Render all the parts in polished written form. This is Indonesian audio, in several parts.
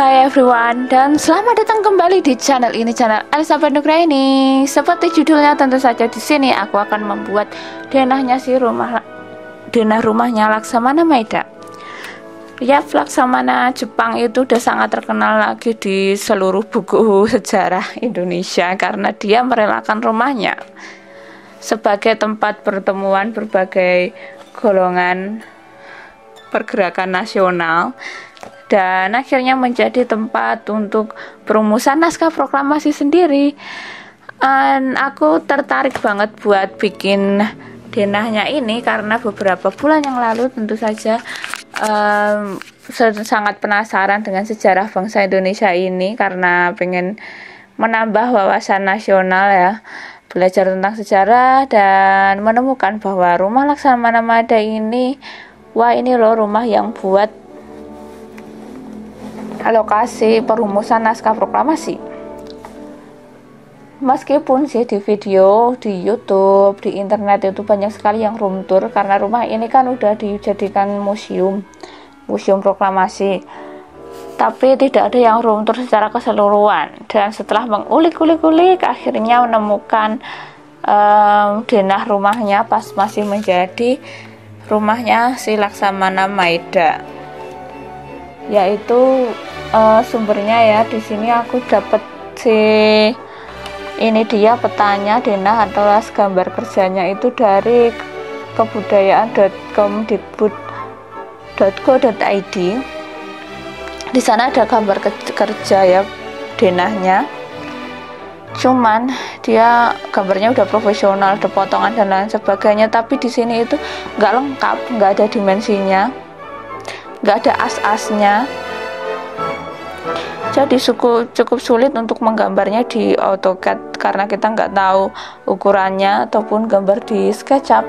Hai everyone, dan selamat datang kembali di channel ini, channel Elizabeth Nugraini. Seperti judulnya, tentu saja di sini aku akan membuat denahnya denah rumahnya Laksamana Maida. Ya, Laksamana Jepang itu udah sangat terkenal lagi di seluruh buku sejarah Indonesia karena dia merelakan rumahnya sebagai tempat pertemuan berbagai golongan pergerakan nasional, dan akhirnya menjadi tempat untuk perumusan naskah proklamasi sendiri. Dan aku tertarik banget buat bikin denahnya ini karena beberapa bulan yang lalu tentu saja sangat penasaran dengan sejarah bangsa Indonesia ini karena pengen menambah wawasan nasional ya, belajar tentang sejarah dan menemukan bahwa rumah Laksamana Maida ini, wah ini loh rumah yang buat lokasi perumusan naskah proklamasi. Meskipun sih di video, di YouTube, di internet itu banyak sekali yang room tour karena rumah ini kan udah dijadikan museum proklamasi, tapi tidak ada yang room tour secara keseluruhan. Dan setelah mengulik-ulik akhirnya menemukan denah rumahnya pas masih menjadi rumahnya si Laksamana Maida, yaitu sumbernya ya di sini aku dapat ini dia petanya denah atau gambar kerjanya itu dari kebudayaan.com.go.id. Di sana ada gambar kerja ya denahnya, cuman dia gambarnya udah profesional, ada potongan dan lain sebagainya, tapi di sini itu nggak lengkap, nggak ada dimensinya, nggak ada as-asnya, jadi cukup sulit untuk menggambarnya di AutoCAD karena kita nggak tahu ukurannya, ataupun gambar di SketchUp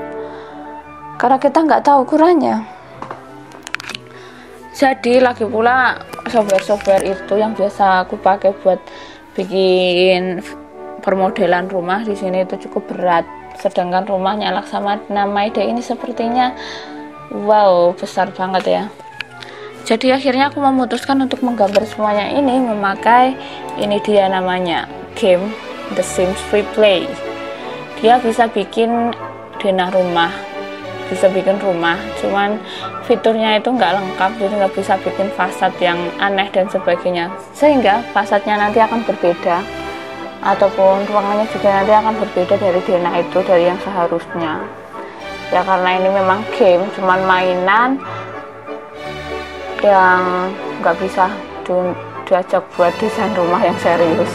karena kita nggak tahu ukurannya. Jadi lagi pula software itu yang biasa aku pakai buat bikin permodelan rumah di sini itu cukup berat, sedangkan rumahnya Laksamana Maida ini sepertinya wow besar banget ya. Jadi akhirnya aku memutuskan untuk menggambar semuanya ini memakai ini dia namanya game The Sims Free Play. Dia bisa bikin denah rumah, bisa bikin rumah, cuman fiturnya itu nggak lengkap, jadi nggak bisa bikin fasad yang aneh dan sebagainya, sehingga fasadnya nanti akan berbeda, ataupun ruangannya juga nanti akan berbeda dari denah itu, dari yang seharusnya ya, karena ini memang game, cuman mainan yang nggak bisa diajak buat desain rumah yang serius.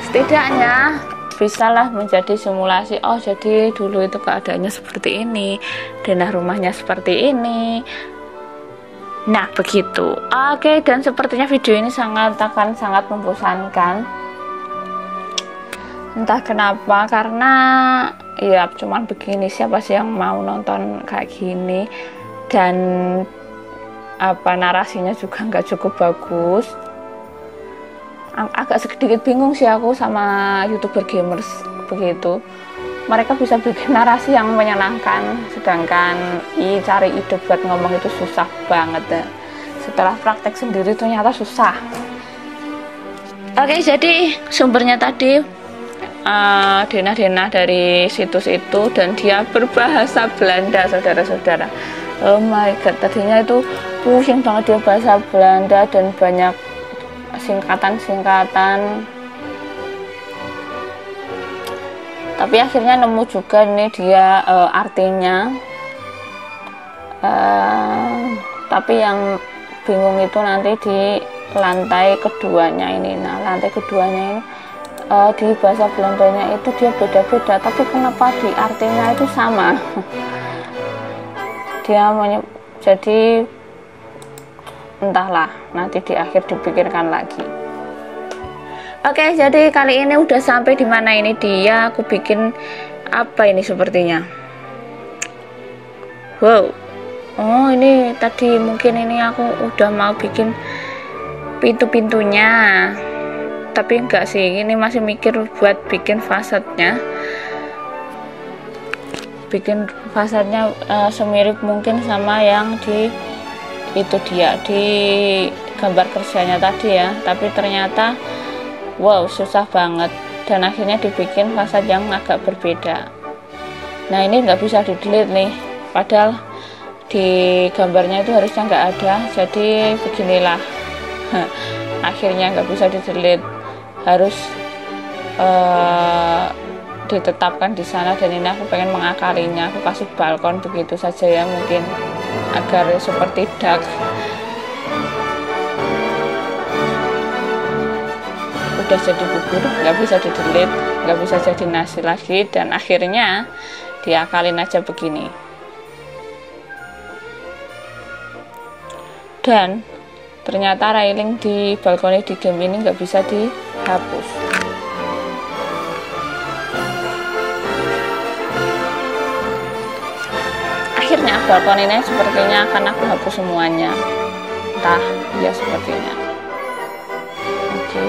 Setidaknya bisalah menjadi simulasi, oh jadi dulu itu keadaannya seperti ini, denah rumahnya seperti ini. Nah begitu. Oke, dan sepertinya video ini akan sangat membosankan, entah kenapa, karena ya cuman begini, siapa sih yang mau nonton kayak gini, dan narasinya juga nggak cukup bagus. Agak sedikit bingung sih aku sama YouTuber gamers begitu, mereka bisa bikin narasi yang menyenangkan, sedangkan cari ide buat ngomong itu susah banget ya. Setelah praktek sendiri ternyata susah. Oke, jadi sumbernya tadi denah-denah dari situs itu, dan dia berbahasa Belanda, saudara-saudara. Oh my god, tadinya itu pusing banget dia bahasa Belanda dan banyak singkatan-singkatan, tapi akhirnya nemu juga nih dia artinya, tapi yang bingung itu nanti di lantai keduanya ini. Nah lantai keduanya ini di bahasa Belandanya itu dia beda-beda, tapi kenapa di artinya itu sama? Jadi entahlah, nanti di akhir dipikirkan lagi. Oke, jadi kali ini udah sampai di mana ini dia, aku bikin apa ini sepertinya. Wow, oh ini tadi mungkin ini aku udah mau bikin pintu-pintunya, tapi enggak sih, ini masih mikir buat bikin fasadnya. Semirip mungkin sama yang di itu dia di gambar kerjanya tadi ya, tapi ternyata wow, susah banget, dan akhirnya dibikin fasad yang agak berbeda. Nah, ini nggak bisa di delete nih, padahal di gambarnya itu harusnya nggak ada. Jadi beginilah akhirnya nggak bisa di delete, harus ditetapkan di sana. Dan ini aku pengen mengakalinya, aku kasih balkon begitu saja ya, mungkin agar seperti dak. Udah jadi bubur, nggak bisa di delete, nggak bisa jadi nasi lagi, dan akhirnya diakalin aja begini. Dan ternyata railing di balkoni di game ini nggak bisa dihapus. Akhirnya balkon ini sepertinya akan aku hapus semuanya, entah ya sepertinya. Oke,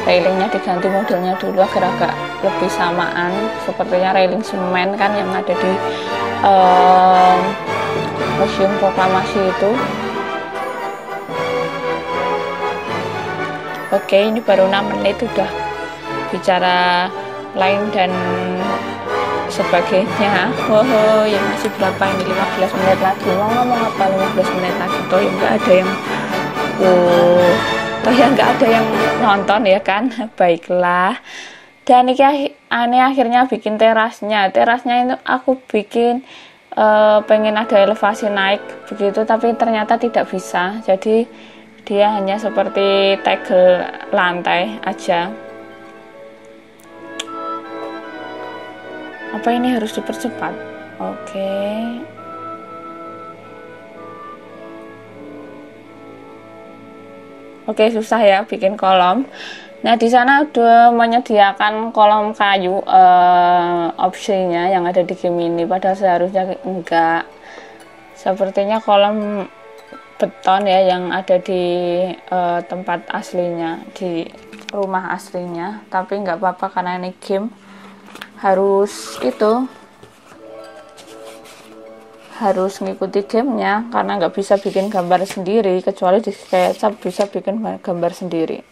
railingnya diganti modelnya dulu agar agak lebih samaan, sepertinya railing semen kan yang ada di Museum Proklamasi itu. Oke, ini baru 6 menit udah bicara lain dan sebagainya. Wow, ya masih berapa ini, 15 menit lagi. Mau ngomong apa 15 menit lagi? Toh ya nggak ada yang nggak ada yang nonton ya kan. Baiklah. Dan ini akhirnya bikin terasnya itu aku bikin pengen ada elevasi naik begitu, tapi ternyata tidak bisa. Jadi dia hanya seperti tegel lantai aja. Apa ini harus dipercepat? Oke, susah ya bikin kolom. Nah, di sana udah menyediakan kolom kayu opsinya yang ada di game ini, padahal seharusnya enggak. Sepertinya kolom beton ya yang ada di tempat aslinya, di rumah aslinya, tapi nggak apa-apa karena ini game, harus ngikuti gamenya, karena nggak bisa bikin gambar sendiri, kecuali di SketchUp bisa bikin gambar sendiri.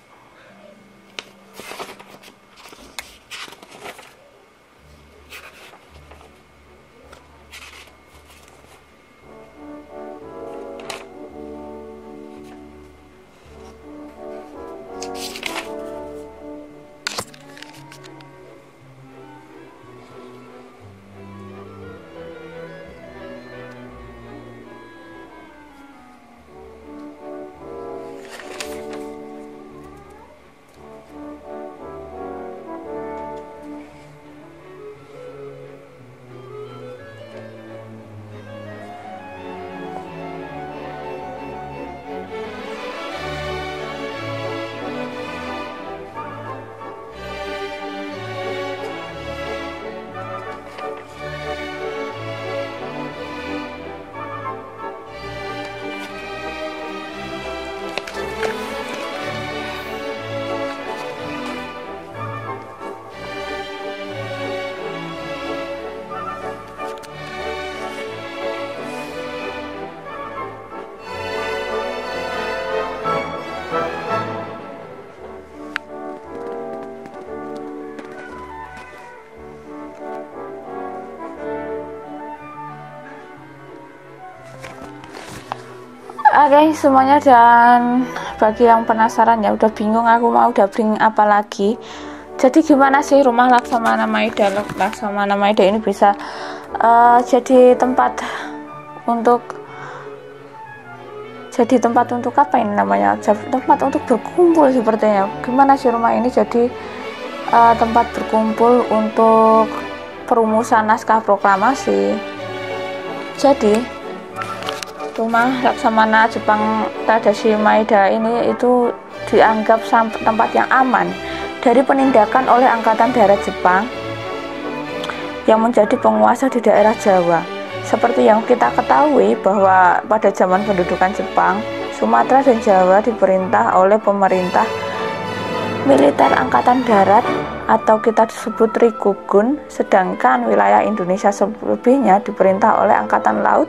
Oke, semuanya, dan bagi yang penasaran ya, udah bingung aku mau dubbing apa lagi. Jadi gimana sih rumah Laksamana Maida ini bisa jadi tempat untuk apa ini namanya, tempat untuk berkumpul sepertinya. Gimana sih rumah ini jadi tempat berkumpul untuk perumusan naskah proklamasi. Jadi rumah Laksamana Jepang Tadashi Maeda ini itu dianggap tempat yang aman dari penindakan oleh Angkatan Darat Jepang yang menjadi penguasa di daerah Jawa. Seperti yang kita ketahui bahwa pada zaman pendudukan Jepang, Sumatera dan Jawa diperintah oleh pemerintah militer Angkatan Darat atau kita disebut Rikugun, sedangkan wilayah Indonesia selebihnya diperintah oleh Angkatan Laut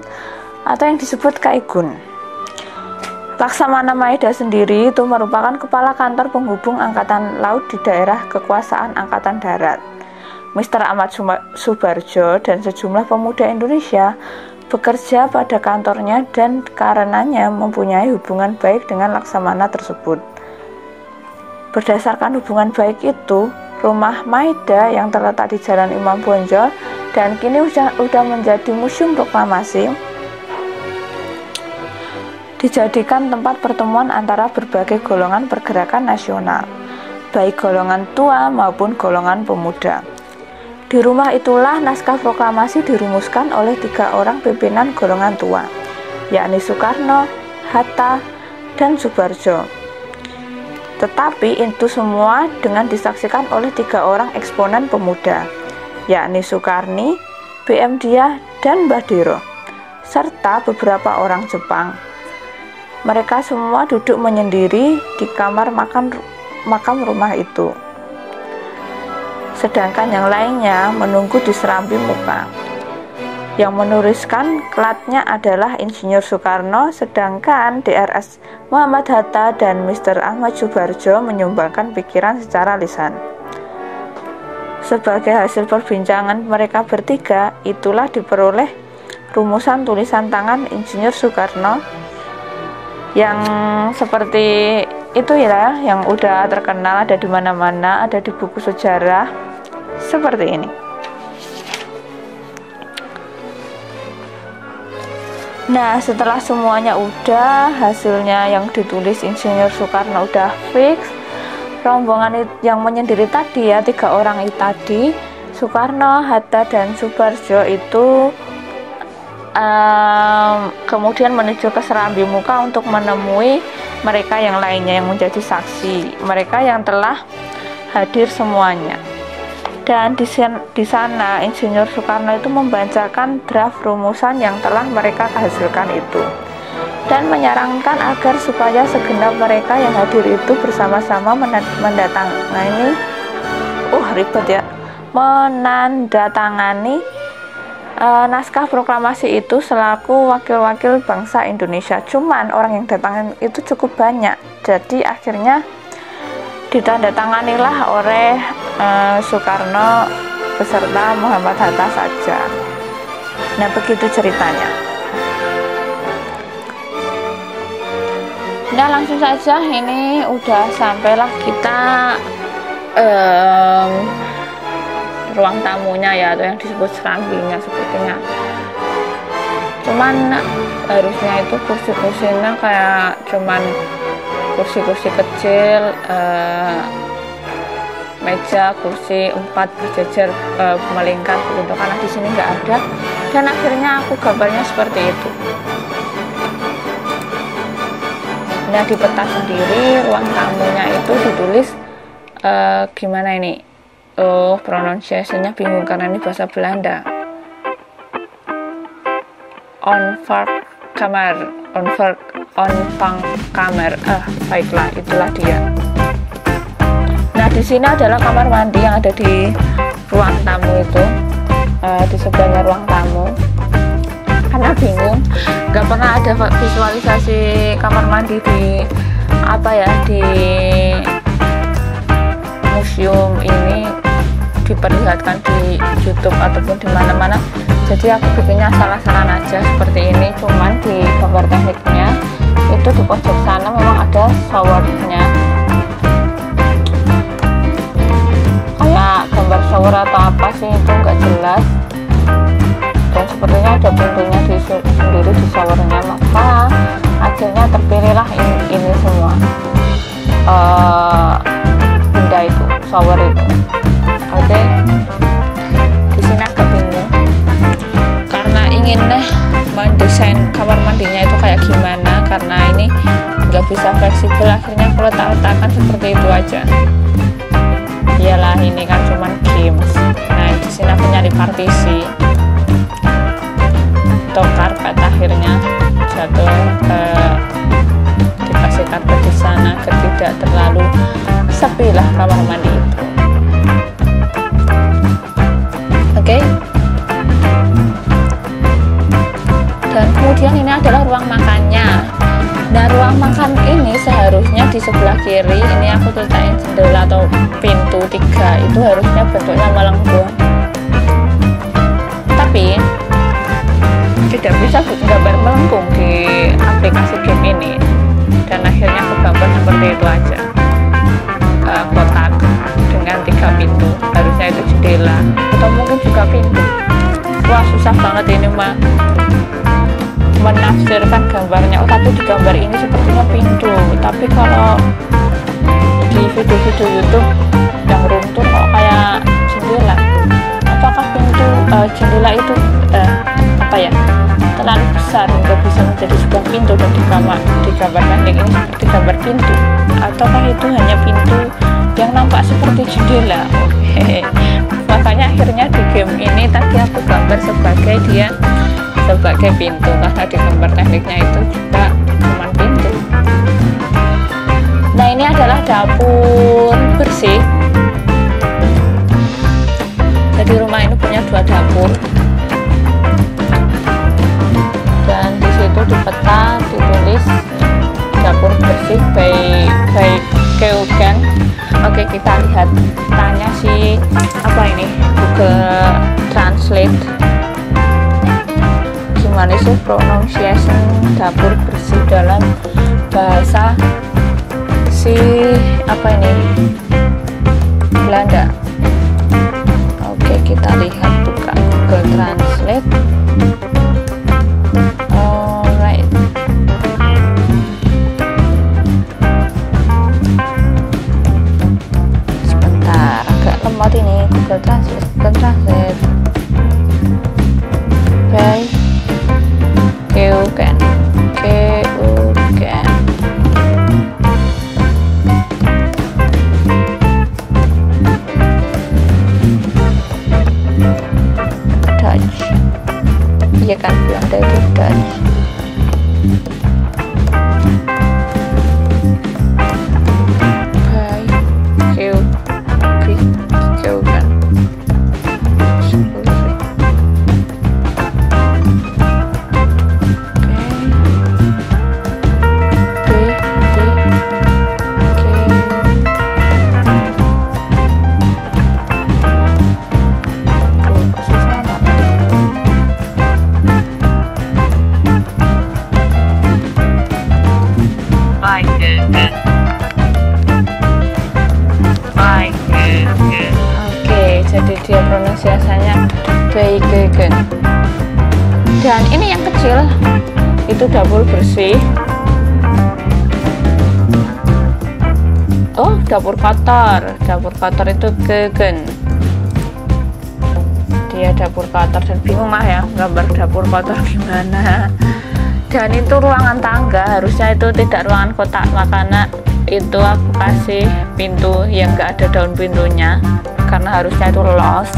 atau yang disebut Kaigun. Laksamana Maeda sendiri itu merupakan kepala kantor penghubung Angkatan Laut di daerah kekuasaan Angkatan Darat. Mr. Ahmad Subarjo dan sejumlah pemuda Indonesia bekerja pada kantornya dan karenanya mempunyai hubungan baik dengan Laksamana tersebut. Berdasarkan hubungan baik itu, rumah Maeda yang terletak di Jalan Imam Bonjol dan kini sudah menjadi museum proklamasi, dijadikan tempat pertemuan antara berbagai golongan pergerakan nasional, baik golongan tua maupun golongan pemuda. Di rumah itulah naskah proklamasi dirumuskan oleh 3 orang pimpinan golongan tua, yakni Soekarno, Hatta, dan Subarjo. Tetapi itu semua dengan disaksikan oleh 3 orang eksponen pemuda, yakni Soekarni, B.M. Diah, dan Mbah Dero, serta beberapa orang Jepang. Mereka semua duduk menyendiri di kamar makam rumah itu. Sedangkan yang lainnya menunggu di serambi muka. Yang menuliskan klatnya adalah Insinyur Soekarno, sedangkan DRS Muhammad Hatta dan Mr. Ahmad Subarjo menyumbangkan pikiran secara lisan. Sebagai hasil perbincangan mereka bertiga, itulah diperoleh rumusan tulisan tangan Insinyur Soekarno yang seperti itu ya, yang udah terkenal, ada di mana-mana, ada di buku sejarah seperti ini. Nah, setelah semuanya udah, hasilnya yang ditulis Insinyur Soekarno udah fix, rombongan yang menyendiri tadi ya, 3 orang itu tadi, Soekarno, Hatta, dan Subarjo itu kemudian menuju ke serambi muka untuk menemui mereka yang lainnya yang menjadi saksi, mereka yang telah hadir semuanya. Dan di sana Insinyur Soekarno itu membacakan draft rumusan yang telah mereka hasilkan itu dan menyarankan agar supaya segenap mereka yang hadir itu bersama-sama menandatangani naskah proklamasi itu selaku wakil-wakil bangsa Indonesia. Cuman orang yang datang itu cukup banyak, jadi akhirnya ditandatanganilah oleh Soekarno beserta Muhammad Hatta saja. Nah, begitu ceritanya. Nah, langsung saja ini udah sampailah kita ruang tamunya ya, atau yang disebut serambinya sepertinya. Cuman harusnya itu kursi-kursinya kayak cuman kursi-kursi kecil, meja kursi 4 berjejer melingkar begitu, karena di sini nggak ada, dan akhirnya aku gambarnya seperti itu. Nah, di peta sendiri ruang tamunya itu ditulis gimana ini? Pronunciation-nya bingung karena ini bahasa Belanda. Ontvangkamer. Baiklah, itulah dia. Nah, di sini adalah kamar mandi yang ada di ruang tamu itu, di sebelahnya ruang tamu. Karena bingung, nggak pernah ada visualisasi kamar mandi di di museum ini diperlihatkan di YouTube ataupun di mana-mana. Jadi aku bikinnya salah-salah aja seperti ini. Cuman di gambar tekniknya itu di pojok sana memang ada showernya, kayak gambar shower atau apa sih itu nggak jelas, dan sepertinya ada pintunya sendiri di showernya. Maka akhirnya terpilihlah ini semua benda itu, shower itu. Oke, di sini agak bingung karena ingin mendesain kamar mandinya itu kayak gimana, karena ini nggak bisa fleksibel. Akhirnya aku letakkan seperti itu aja. Iyalah, ini kan cuman games. Nah, di sini aku nyari partisi atau karpet, akhirnya jatuh dikasih karpet di sana agar tidak terlalu sepi lah kamar mandi itu. Oke. Dan kemudian ini adalah ruang makannya. Nah, ruang makan ini seharusnya di sebelah kiri, ini aku ceritain jendela atau pintu 3 itu harusnya bentuknya melengkung, tapi tidak bisa gambar melengkung di aplikasi game ini, dan akhirnya aku gambar seperti itu aja, kotak dengan 3 pintu, harusnya itu jendela atau mungkin juga pintu. Wah, susah banget ini mah menafsirkan gambarnya. Oh, tapi di gambar ini sepertinya pintu, tapi kalau di video-video YouTube yang room tour kok kayak jendela. Apakah pintu jendela itu apa ya, terlalu besar hingga bisa menjadi sebuah pintu dan digambar pendek ini seperti gambar pintu, ataukah itu hanya pintu yang nampak seperti jendela? Makanya akhirnya di game ini tadi aku gambar sebagai pintu, karena di gambar tekniknya itu juga cuma pintu. Nah, ini adalah dapur bersih. Jadi rumah ini punya 2 dapur, dan di situ di peta ditulis dapur bersih by Keuken. Oke, kita lihat, tanya si apa ini Google Translate, gimana sih pronunciation dapur bersih dalam bahasa si apa ini Belanda. Oke, kita lihat, buka Google Translate. Alright, sebentar, agak lemot ini Google Translate. By Keuken. Dutch. Iya kan, Belanda itu Dutch. By Keuken. Oke, jadi dia pronunciasinya Keuken. Dan ini yang kecil itu dapur bersih. Oh, dapur kotor itu Keuken. Dia dapur kotor, dan bingung lah ya gambar dapur kotor gimana. Dan itu ruangan tangga, harusnya itu tidak ruangan kotak, makanya itu aku kasih pintu yang enggak ada daun pintunya, karena harusnya itu los.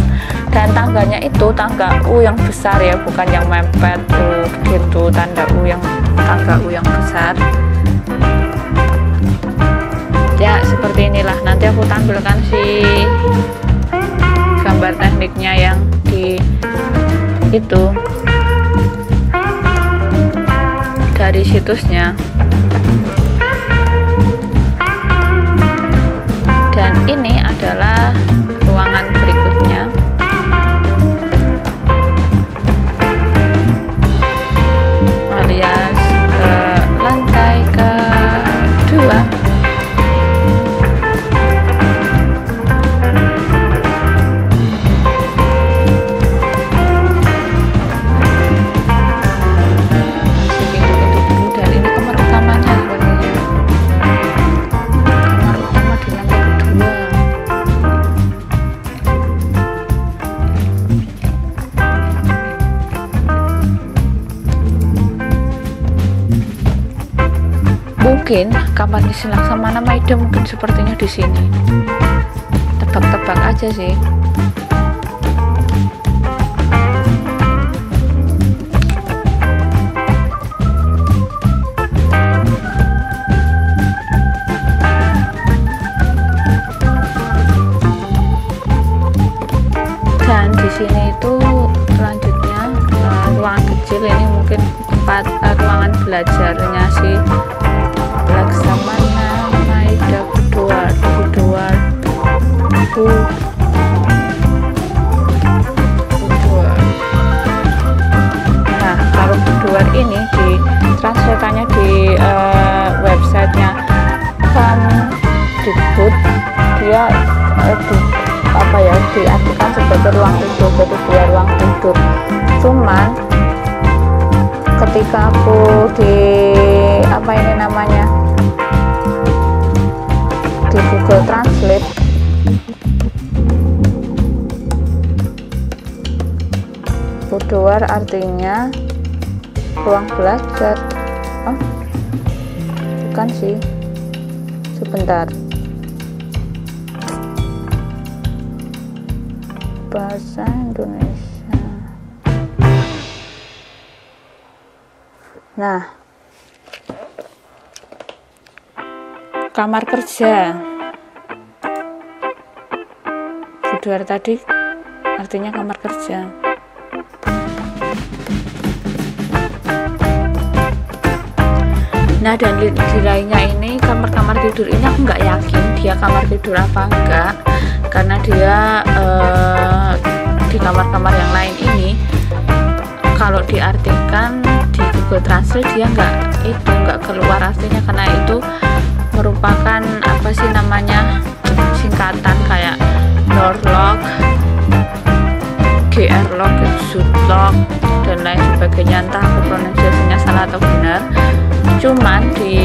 Dan tangganya itu tangga U yang besar ya, bukan yang mepet U gitu, tangga U yang besar ya. Seperti inilah, nanti aku tampilkan si gambar tekniknya yang di itu dari situsnya. Dan ini adalah ruangan berikutnya. Alias lantai kedua. Mungkin kamar Misi Laksamana Maida mungkin sepertinya di sini. Tebak-tebak aja sih. Dan di sini itu selanjutnya ruangan kecil, ini mungkin tempat ruangan belajarnya si mana Maida Boudoir nah kalau Boudoir ini di translatannya di websitenya Kemdikbud dia diartikan sebagai ruang tidur, jadi dia ruang tidur. Cuman ketika aku di di Google Translate Boudoir artinya ruang belajar. Oh, bukan sih, sebentar. Bahasa Indonesia. Nah, kamar kerja. Boudoir tadi artinya kamar kerja. Nah, dan di lainnya ini kamar-kamar tidur ini aku nggak yakin dia kamar tidur apa enggak, karena dia di kamar-kamar yang lain ini kalau diartikan di Google Translate dia nggak keluar artinya, karena itu merupakan singkatan kayak Norlock, GR-Lock, Zutlock dan lain sebagainya. Entah aku pronunciasinya salah atau benar. Cuman di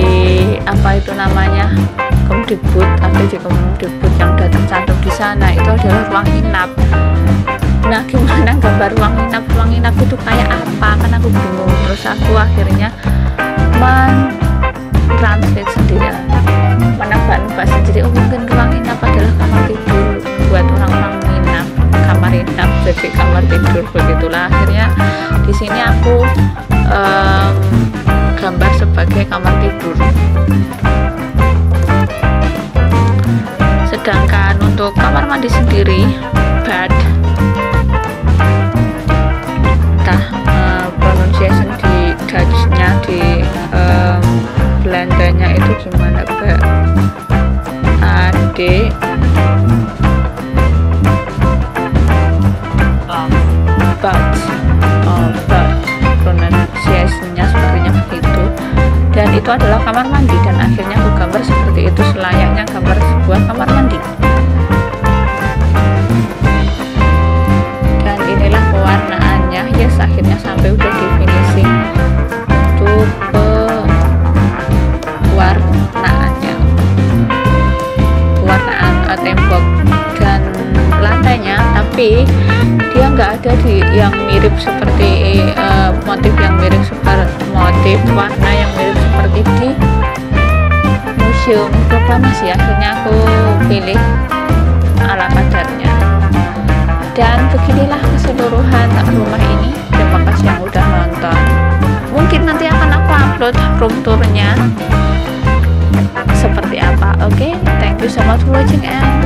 Kemdikbud atau di Kemdikbud yang udah tercantum di sana itu adalah ruang inap. Nah, gimana gambar ruang inap itu kayak apa, kan aku bingung. Terus aku akhirnya men-translate sendiri, menebak-nebak sendiri. Oh, mungkin ruang inap adalah kamar tidur buat orang-orang menginap, kamar inap jadi kamar tidur, begitulah. Akhirnya di sini aku gambar sebagai kamar tidur. Sedangkan untuk kamar mandi sendiri, bed, pronunciation di Dutch-nya, di Belandanya itu gimana, bed, pronunciation-nya sepertinya begitu. Dan itu adalah kamar mandi, dan akhirnya aku gambar seperti itu, selayaknya gambar sebuah kamar mandi. Dan inilah pewarnaannya, yes, akhirnya sampai udah di finishing untuk pewarnaan tembok dan lantainya, tapi dia nggak ada yang mirip seperti motif warna yang mirip seperti di Museum Proklamasi. Akhirnya aku pilih ala kadarnya. Dan beginilah keseluruhan rumah ini. Terima kasih yang udah nonton. Mungkin nanti akan aku upload room tournya seperti apa. Oke, thank you so much for watching and